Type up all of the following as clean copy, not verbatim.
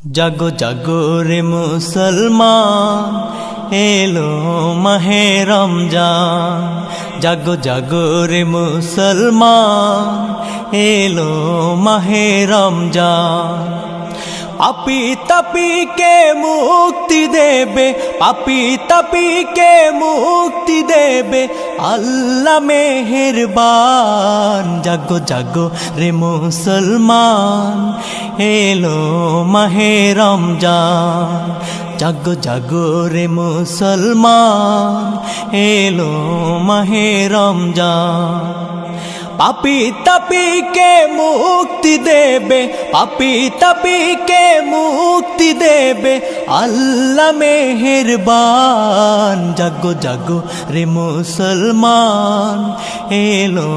জাগো জাগো রে মুসলমান, এলো মাহে রমজান। জাগো জাগো রে মুসলমান, এলো মাহে রমজান। পাপী তাপীকে মুক্তি দেবে, পাপী তাপীকে মুক্তি দেবে আল্লাহ মেহেরবান। জাগো জাগো রে মুসলমান, এলো মাহে রমজান। জাগো জাগো রে মুসলমান, এলো মাহে রমজান। পাপী তাপীকে মুক্তি দেবে, পাপী তাপীকে মুক্তি দেবে আল্লাহ মেহেরবান। জাগো জাগো রে মুসলমান, এলো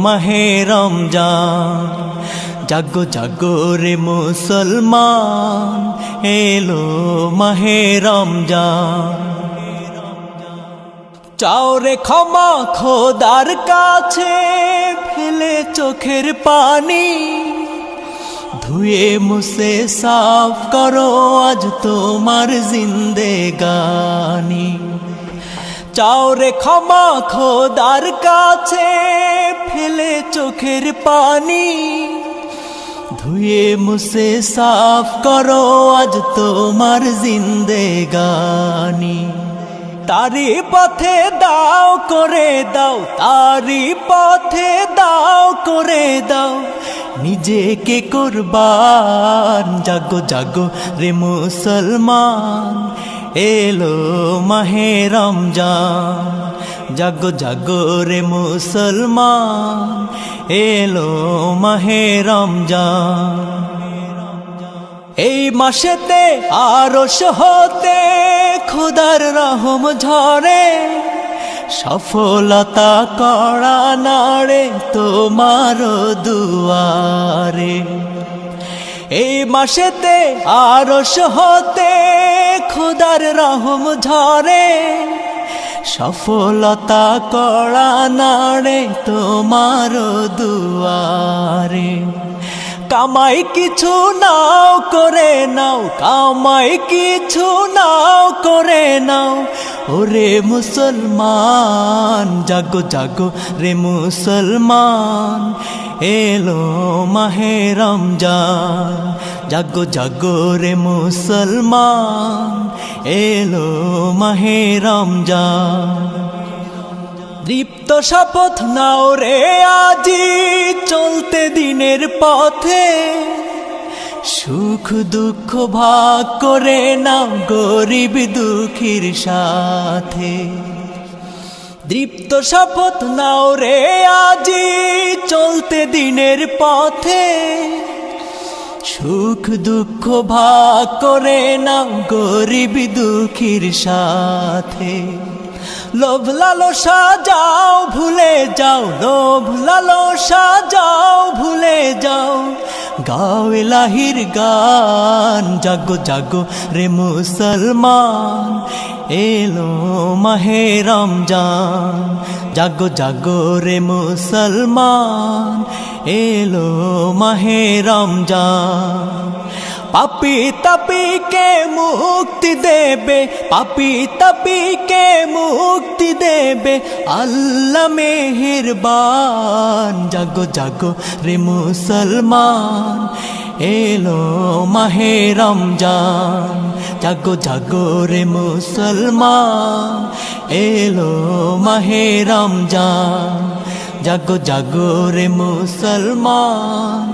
মাহে রমজান। জাগো জাগো রে মুসলমান, এলো মাহে রমজান। চাও রে ক্ষমা খোদার কাছে, ফেলে চোখের পানি, ধুয়ে মুছে সাফ করো আজ তোমার জিন্দেগানি। চাও রে ক্ষমা খোদার কাছে, ফেলে চোখের পানি, ধুয়ে মুছে সাফ করো আজ তোমার জিন্দেগানি। তারি পথে দাও করে দাও, তারি পথে দাও করে দাও নিজেকে কুরবান। জাগো জাগো রে মুসলমান, এলো মাহে রমজান। জাগো জাগো রে মুসলমান, এলো মাহে রমজান। এই মাসেতে আরশ হতে খোদার রহম ঝরে, সফলতা করা নাড়ে তোমার দুয়ারে। এই মাসেতে আরশ হতে খোদার রহম ঝরে, সফলতা করা নাড়ে তোমার দুয়ারে। কামাই কিছু নাও করে নাও, কামাই কিছু নাও করে নাও ওরে মুসলমান। জাগো জাগো রে মুসলমান, এলো মাহে রমজান। জাগো জাগো রে মুসলমান, এলো মাহে রমজান। দীপ্ত শপথ নাও রে আজি চলতে দিনের পথে, সুখ দুঃখ ভাগ করে নাও গরিব দুঃখীর সাথে। দীপ্ত শপথ নাও রে আজি চলতে দিনের পথে, সুখ দুঃখ ভাগ করে নাও গরিব দুঃখীর সাথে। লোভ লালসা যাও ভুলে যাও, লোভ লালসা যাও ভুলে যাও, গাও ইলাহির গান। জাগো জাগো রে মুসলমান, এলো মাহে রমজান। জাগো জাগো রে মুসলমান, এলো মাহে রমজান। পাপী তাপীকে মুক্তি দেবে, পাপী তাপীকে মুক্তি দেবে আল্লাহ মেহেরবান। জাগো জাগো রে মুসলমান, এলো মাহে রমজান। জাগো জাগো রে মুসলমান, এলো মাহে রমজান। জাগো জাগো রে মুসলমান,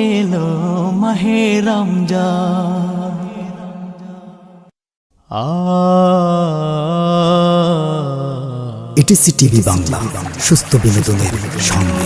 এলো মাহে রমজান। এটিসি টিভি বাংলা, সুস্থ বিনোদনের সঙ্গে।